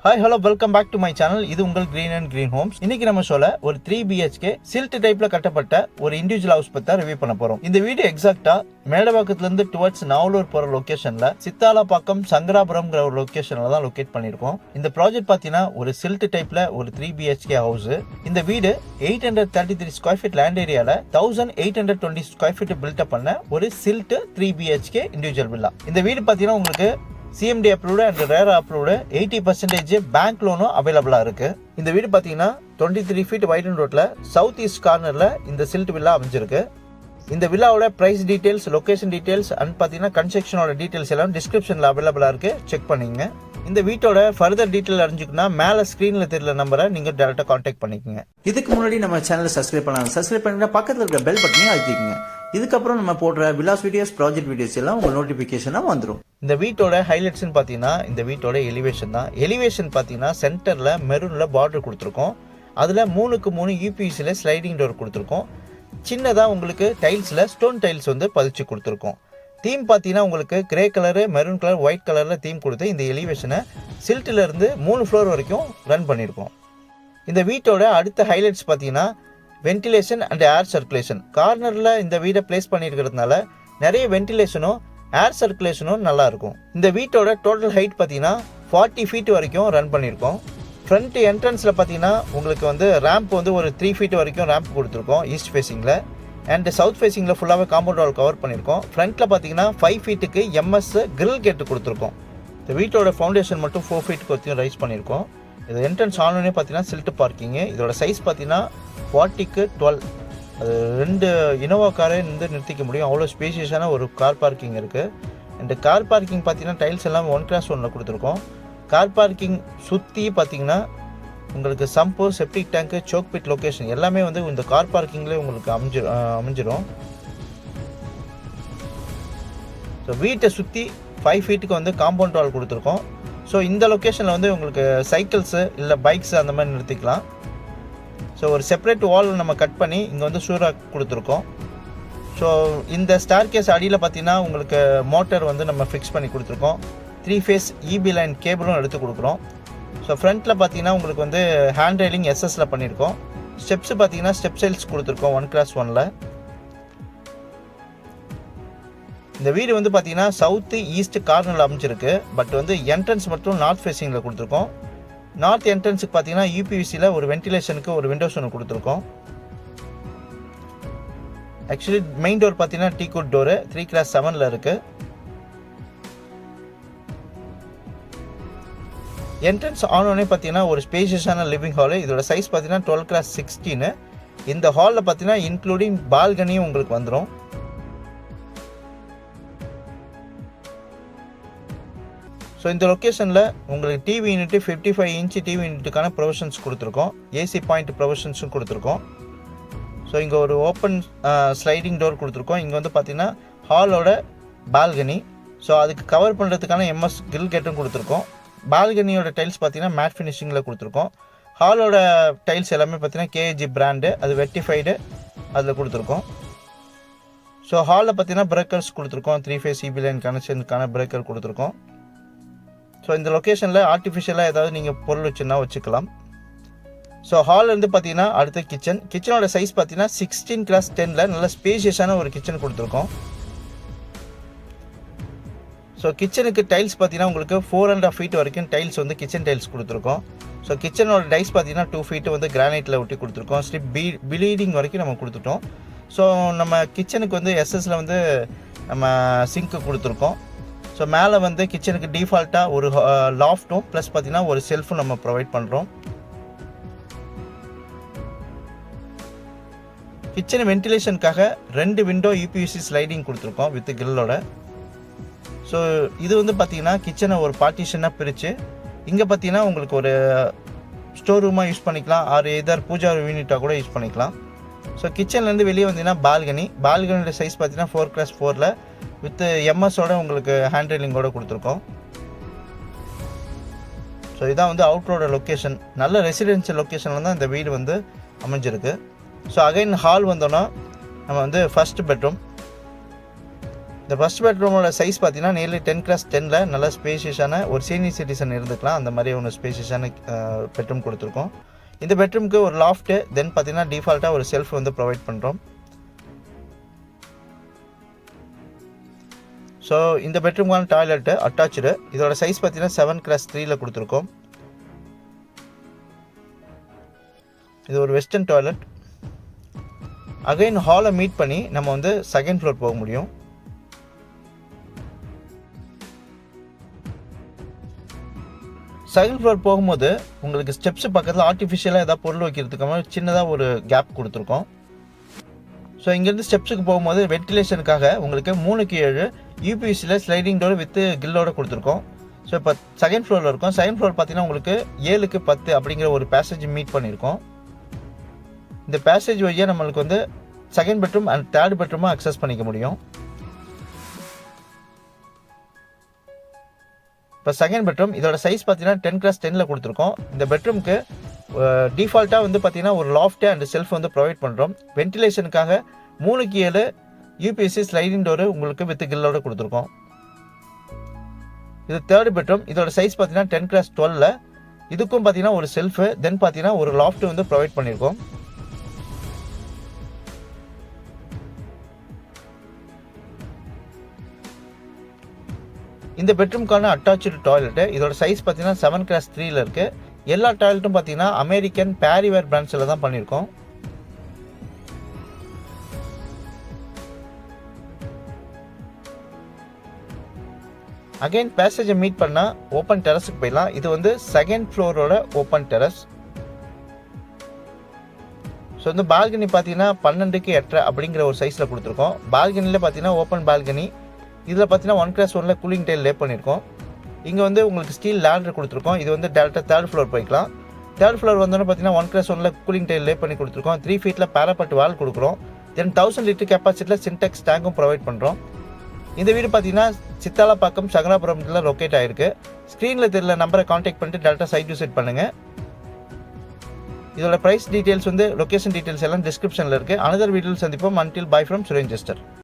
Hi, hello, welcome back to my channel. இது உங்கள் Green and Green Homes. இன்னைக்கு நம்ம ஷோல ஒரு 3 BHK சில்ட் டைப்ல கட்டப்பட்ட ஒரு இண்டிவிஜுவல் ஹவுஸ் பத்தி ரிவ்யூ பண்ண போறோம். இந்த வீடியோ எக்ஸாக்ட்டா மேடவாக்கத்துல இருந்து டுவர்ட்ஸ் நாவலூர் போற லொகேஷன்ல சித்தாலப்பாக்கம் சங்கராபுரம்ங்கற ஒரு லொகேஷன்ல தான் லொகேட் பண்ணிருக்கோம். இந்த ப்ராஜெக்ட் பாத்தீங்கன்னா ஒரு சில்ட் டைப்ல ஒரு 3 BHK ஹவுஸ். இந்த வீடு 833 ஸ்கொயர் ஃபீட் லேண்ட் ஏரியால 1820 ஸ்கொயர் ஃபீட் பில்ட் அப் பண்ண ஒரு சில்ட் 3 BHK இண்டிவிஜுவல் வில்லா. இந்த வீடு பாத்தீங்கன்னா உங்களுக்கு cmda approved and rera approved 80% bank லோனும் அவைலபிளா இருக்கு. இந்த வீடு பாத்தீங்கன்னா 23 ஃபீட் வைடன் ரோட்ல சவுத் ஈஸ்ட் கார்னர்ல இந்த சில்ட் வில்லா அமைஞ்சிருக்கு. இந்த வில்லாவோட price details, location details and பாத்தீங்கன்னா கன்ஸ்ட்ரக்ஷனோட டீடைல்ஸ் எல்லாம் டிஸ்கிரிப்ஷன்ல அவைலபிளா இருக்கு, செக் பண்ணிக்கங்க. இந்த வீட்டோட ஃபர்தர் டீடைல் அறிஞ்சுக்கணும்னா மேல ஸ்கிரீன்ல தெரியல நம்பரை நீங்க டைரக்டா கான்டாக்ட் பண்ணிக்கங்க. இதுக்கு முன்னாடி நம்ம சேனலை சப்ஸ்கிரைப் பண்ணலாம். சப்ஸ்கிரைப் பண்ணிட்டு பக்கத்துல இருக்க பெல் பட்டனையும் அழுத்திக்கங்க. இதுக்கப்புறம் நம்ம போடுற வில்லாஸ் வீடியோஸ், ப்ராஜெக்ட் வீடியோஸ் எல்லாம் உங்க நோட்டிபிகேஷனா வந்துடும். இந்த வீட்டோட ஹைலைட்ஸ் பாத்தீங்கன்னா இந்த வீட்டோட எலிவேஷன் தான். எலிவேஷன் பாத்தீங்கன்னா சென்டர்ல மெரூன்ல பார்டர் கொடுத்துருக்கோம். அதுல 3க்கு 3 யூபிவிசில ஸ்லைடிங் டோர் கொடுத்துருக்கோம். சின்னதா உங்களுக்கு டைல்ஸ்ல ஸ்டோன் டைல்ஸ் வந்து பதிச்சு கொடுத்துருக்கோம். தீம் பாத்தீங்கன்னா உங்களுக்கு grey colour, maroon colour, white கலர்ல தீம் கொடுத்து இந்த எலிவேஷனை சில்ட்ல இருந்து 3 ஃப்ளோர் வரைக்கும் ரன் பண்ணியிருக்கோம். இந்த வீட்டோட அடுத்த ஹைலைட்ஸ் பாத்தீங்கன்னா வென்டிலேஷன் அண்ட் ஏர் சர்க்குலேஷன். கார்னர்ல இந்த வீடை பிளேஸ் பண்ணியிருக்கிறதுனால நிறைய வென்டிலேஷனும் ஏர் சர்க்குலேஷனும் நல்லா இருக்கும். இந்த வீட்டோட டோட்டல் ஹைட் பார்த்தீங்கன்னா 40 ஃபீட் வரைக்கும் ரன் பண்ணியிருக்கோம். ஃப்ரண்ட் என்ட்ரன்ஸில் பார்த்தீங்கன்னா உங்களுக்கு வந்து ரேம்ப் வந்து ஒரு 3 ஃபீட் வரைக்கும் ரேம்ப் கொடுத்துருக்கோம் ஈஸ்ட் ஃபேஸிங்கில். அண்ட் சவுத் ஃபேஸிங்கில் ஃபுல்லாகவே காம்பவுண்ட் வால் கவர் பண்ணியிருக்கோம். ஃப்ரண்ட்டில் பார்த்தீங்கன்னா 5 ஃபீட்டுக்கு எம்எஸ் கிரில் கேட்டு கொடுத்துருக்கோம். இந்த வீட்டோட ஃபவுண்டேஷன் மட்டும் 4 ஃபீட்டுக்கு வரைக்கும் ரைஸ் பண்ணியிருக்கோம். இது என்ட்ரன்ஸ் ஆனோடனே பார்த்தீங்கன்னா சில்ட் பார்க்கிங்கு. இதோட சைஸ் பார்த்தீங்கன்னா 40க்கு 12. அது 2 இனோவா காரே வந்து நிறுத்திக்க முடியும், அவ்வளோ ஸ்பேஷியஸான ஒரு கார் பார்க்கிங் இருக்குது. அண்ட் கார் பார்க்கிங் பார்த்தீங்கன்னா டைல்ஸ் எல்லாம் 1x1 கொடுத்துருக்கோம். கார் பார்க்கிங் சுற்றி பார்த்தீங்கன்னா உங்களுக்கு சம்பு, செப்டிக் டேங்க்கு, சோக் பிட் லொக்கேஷன் எல்லாமே வந்து இந்த கார் பார்க்கிங்லேயே உங்களுக்கு அமைஞ்சிடும். ஸோ வீட்டை சுற்றி 5 ஃபீட்டுக்கு வந்து காம்பவுண்ட் வால் கொடுத்துருக்கோம். ஸோ இந்த லொக்கேஷனில் வந்து உங்களுக்கு சைக்கிள்ஸு இல்லை பைக்ஸு அந்த மாதிரி நிறுத்திக்கலாம். ஸோ ஒரு செப்பரேட் வால் நம்ம கட் பண்ணி இங்கே வந்து ஷூராக் கொடுத்துருக்கோம். ஸோ இந்த ஸ்டார் கேஸ் அடியில் பார்த்தீங்கன்னா உங்களுக்கு மோட்டர் வந்து நம்ம ஃபிக்ஸ் பண்ணி கொடுத்துருக்கோம். 3 ஃபேஸ் இபி லைன் கேபிளும் எடுத்து கொடுக்குறோம். ஸோ ஃப்ரண்ட்டில் பார்த்தீங்கன்னா உங்களுக்கு வந்து ஹேண்ட் ரெயிலிங் எஸ்எஸ்ல பண்ணியிருக்கோம். ஸ்டெப்ஸ் பார்த்தீங்கன்னா ஸ்டெப் சைல்ஸ் கொடுத்துருக்கோம் 1x1ல. இந்த வீடு வந்து பார்த்தீங்கன்னா சவுத்து ஈஸ்ட் கார்னரில் அமைஞ்சிருக்கு. பட் வந்து என்ட்ரன்ஸ் மட்டும் நார்த் ஃபேஸிங்கில் கொடுத்துருக்கோம். நார்த் என்ட்ரன்ஸுக்கு பார்த்தீங்கன்னா யூபிவிசியில் ஒரு வென்டிலேஷனுக்கு ஒரு விண்டோஸ் ஒன்று கொடுத்துருக்கோம். ஆக்சுவலி மெயின் டோர் பார்த்தீங்கன்னா டீ-குட் டோரு 3x7ல இருக்குது. என்ட்ரன்ஸ் ஆனோடனே பார்த்தீங்கன்னா ஒரு ஸ்பேஷியஸான லிவிங் ஹாலு. இதோட சைஸ் பார்த்தீங்கன்னா 12x16. இந்த ஹாலில் பார்த்தீங்கன்னா இன்க்ளூடிங் பால்கனியும் உங்களுக்கு வந்துடும். ஸோ இந்த லொக்கேஷனில் உங்களுக்கு டிவி யூனிட்டு 55 இன்ச் டிவி யூனிட்டுக்கான ப்ரொவிஷன்ஸ் கொடுத்துருக்கோம். ஏசி பாயிண்ட் ப்ரொவிஷன்ஸும் கொடுத்துருக்கோம். ஸோ இங்கே ஒரு ஓப்பன் ஸ்லைடிங் டோர் கொடுத்துருக்கோம். இங்கே வந்து பார்த்தீங்கன்னா ஹாலோட பால்கனி. ஸோ அதுக்கு கவர் பண்ணுறதுக்கான எம்எஸ் கிரில் கேட்டும் கொடுத்துருக்கோம். பால்கனியோட டைல்ஸ் பார்த்தீங்கன்னா மேட் ஃபினிஷிங்கில் கொடுத்துருக்கோம். ஹாலோட டைல்ஸ் எல்லாமே பார்த்தீங்கன்னா கேஜி பிராண்டு, அது வெட்டிஃபைடு அதில் கொடுத்துருக்கோம். ஸோ ஹாலில் பார்த்தீங்கன்னா பிரேக்கர்ஸ் கொடுத்துருக்கோம். 3 ஃபேஸ் இபி லைன் கனெக்ஷனுக்கான பிரேக்கர் கொடுத்துருக்கோம். ஸோ இந்த லொக்கேஷனில் ஆர்டிஃபிஷியலாக ஏதாவது நீங்கள் பொருள் வச்சுன்னா வச்சுக்கலாம். ஸோ ஹால்லேருந்து பார்த்தீங்கன்னா அடுத்த கிச்சனோட சைஸ் பார்த்தீங்கன்னா 16x10ல நல்ல ஸ்பேஷியஸான ஒரு கிச்சன் கொடுத்துருக்கோம். ஸோ கிச்சனுக்கு டைல்ஸ் பார்த்தீங்கன்னா உங்களுக்கு 4.5 ஃபீட் வரைக்கும் டைல்ஸ் வந்து கிச்சன் டைல்ஸ் கொடுத்துருக்கோம். ஸோ கிச்சனோட டைல்ஸ் பார்த்தீங்கன்னா 2 ஃபீட் வந்து கிரானைட்டில் ஒட்டி கொடுத்துருக்கோம். ஸ்லிப் ப்ளீடிங் வரைக்கும் நம்ம கொடுத்துட்டோம். ஸோ நம்ம கிச்சனுக்கு வந்து எஸ்எஸ்ல வந்து நம்ம சிங்க்கு கொடுத்துருக்கோம். ஸோ மேலே வந்து கிச்சனுக்கு டிஃபால்ட்டாக ஒரு லாஃப்ட்டும் ப்ளஸ் பார்த்தீங்கன்னா ஒரு செல்ஃபும் நம்ம ப்ரொவைட் பண்ணுறோம். கிச்சன் வென்டிலேஷனுக்காக 2 விண்டோ யூபிவிசி ஸ்லைடிங் கொடுத்துருக்கோம் வித் கிரில்லோட. ஸோ இது வந்து பார்த்தீங்கன்னா கிச்சனை ஒரு பார்ட்டிஷனாக பிரித்து இங்கே பார்த்தீங்கன்னா உங்களுக்கு ஒரு ஸ்டோர் ரூமாக யூஸ் பண்ணிக்கலாம், ஆர் எதர் பூஜா யூனிட்டாக கூட யூஸ் பண்ணிக்கலாம். ஸோ கிச்சன்லேருந்து வெளியே வந்தீங்கன்னா பால்கனியோட சைஸ் பார்த்தீங்கன்னா 4x4ல வித் எம்எஸோட உங்களுக்கு ஹேண்ட் ரெயிலிங்கோட கொடுத்துருக்கோம். ஸோ இதான் வந்து அவுட்ரோட லொக்கேஷன். நல்ல ரெசிடென்ஷியல் லொக்கேஷனில் தான் இந்த வீடு வந்து அமைஞ்சிருக்கு. ஸோ அகைன் ஹால் வந்தோன்னா நம்ம வந்து ஃபர்ஸ்ட் பெட்ரூம். இந்த ஃபர்ஸ்ட் பெட்ரூமோட சைஸ் பார்த்தீங்கன்னா நியர்லி 10x10ல நல்ல ஸ்பேஷியஸான ஒரு சீனியர் சிட்டிசன் இருந்துக்கலாம், அந்த மாதிரி ஒன்று ஸ்பேஷியஸான பெட்ரூம் கொடுத்துருக்கோம். இந்த பெட்ரூமுக்கு ஒரு லாஃப்ட்டு, தென் பார்த்தீங்கன்னா டிஃபால்ட்டாக ஒரு செல்ஃப் வந்து ப்ரொவைட் பண்ணுறோம். ஸோ இந்த பெட்ரூமுக்கான டாய்லெட்டு அட்டாச்சு. இதோட சைஸ் பார்த்தீங்கன்னா 7x3ல கொடுத்துருக்கோம். இது ஒரு வெஸ்டர்ன் டாய்லெட். அகைன் ஹாலை மீட் பண்ணி நம்ம வந்து செகண்ட் ஃப்ளோர் போக முடியும். செகண்ட் ஃப்ளோர் போகும்போது உங்களுக்கு ஸ்டெப்ஸ் பக்கத்தில் ஆர்டிஃபிஷியலாக ஏதாவது பொருள் வைக்கிறதுக்காக சின்னதாக ஒரு கேப் கொடுத்துருக்கோம். ஸோ இங்கேருந்து ஸ்டெப்ஸுக்கு போகும்போது வென்டிலேஷனுக்காக உங்களுக்கு 3/7 யூபிஎஸ்சியில் ஸ்லைடிங் டோர் வித் கில்லோட கொடுத்துருக்கோம். ஸோ இப்போ செகண்ட் ஃப்ளோரில் இருக்கும். செகண்ட் ஃப்ளோர் பார்த்தீங்கன்னா உங்களுக்கு 7x10 அப்படிங்கிற ஒரு பேசேஜ் மீட் பண்ணியிருக்கோம். இந்த பேசேஜ் வழியாக நம்மளுக்கு வந்து செகண்ட் பெட்ரூம் அண்ட் தேர்ட் பெட்ரூமாக அக்சஸ் பண்ணிக்க முடியும். இப்போ செகண்ட் பெட்ரூம் இதோட சைஸ் பார்த்தீங்கன்னா 10x10ல கொடுத்துருக்கோம். இந்த பெட்ரூமுக்கு டிஃபால்ட்டாக வந்து பார்த்தீங்கன்னா ஒரு லாஃப்ட் அண்ட் செல்ஃப் வந்து ப்ரொவைட் பண்ணுறோம். வென்டிலேஷனுக்காக 3/7 யூபிஎஸ்சி ஸ்லைடிங் டோரு உங்களுக்கு வித் கில்லோட கொடுத்துருக்கோம். இது தேர்ட் பெட்ரூம். இதோட சைஸ் பார்த்தீங்கன்னா 10x12ல இதுக்கும் பார்த்தீங்கன்னா ஒரு செல்ஃபு, தென் பார்த்தீங்கன்னா ஒரு லாஃப்ட் வந்து ப்ரொவைட் பண்ணியிருக்கோம். இந்த பெட்ரூம்க்கான அட்டாச்சு டாய்லெட்டு இதோட சைஸ் பார்த்தீங்கன்னா 7x3ல இருக்குது. எல்லா டாய்லெட்டும் பார்த்தீங்கன்னா அமெரிக்கன் பேரிவேர் பிராண்ட்ஸில் தான் பண்ணியிருக்கோம். அகைன் பேசேஜை மீட் பண்ணால் ஓப்பன் டெரஸுக்கு போயிடலாம். இது வந்து செகண்ட் ஃப்ளோரோட ஓப்பன் டெரஸ். ஸோ வந்து பால்கனி பார்த்தீங்கன்னா 12x8 அப்படிங்கிற ஒரு சைஸில் கொடுத்துருக்கோம். பால்கனியில் பார்த்தீங்கன்னா ஓப்பன் பால்கனி. இதில் பார்த்தீங்கன்னா 1x1ல கூலிங் டைல் லே பண்ணியிருக்கோம். இங்கே வந்து உங்களுக்கு ஸ்டீல் லேடர் கொடுத்துருக்கோம். இது வந்து டேரெக்டாக தேர்ட் ஃப்ளோர் போய்க்கலாம். தேர்ட் ஃப்ளோர் வந்தோன்னு பார்த்தீங்கன்னா 1x1ல கூலிங் டைல் லே பண்ணி கொடுத்துருக்கோம். 3 ஃபீட்டில் பேராபட் வால் கொடுக்குறோம். தென் 1000 லிட்டர் கெப்பாசிட்டியில் சின்டெக்ஸ் டேங்கும் ப்ரொவைட் பண்ணுறோம். இந்த வீடு பார்த்தீங்கன்னா சித்தாலப்பாக்கம் சங்கராபுரத்தில் லொக்கேட் ஆகிருக்கு. ஸ்க்ரீனில் தெரியல நம்பரை கான்டாக்ட் பண்ணிட்டு டேரெக்டாக சைட் விசிட் பண்ணுங்கள். இதோட ப்ரைஸ் டீட்டெயில்ஸ் வந்து லொக்கேஷன் டீட்டெயில்ஸ் எல்லாம் டிஸ்கிரிப்ஷனில் இருக்குது. அனதர் வீடியோவில் சந்திப்போம். Until by from Suren gesture.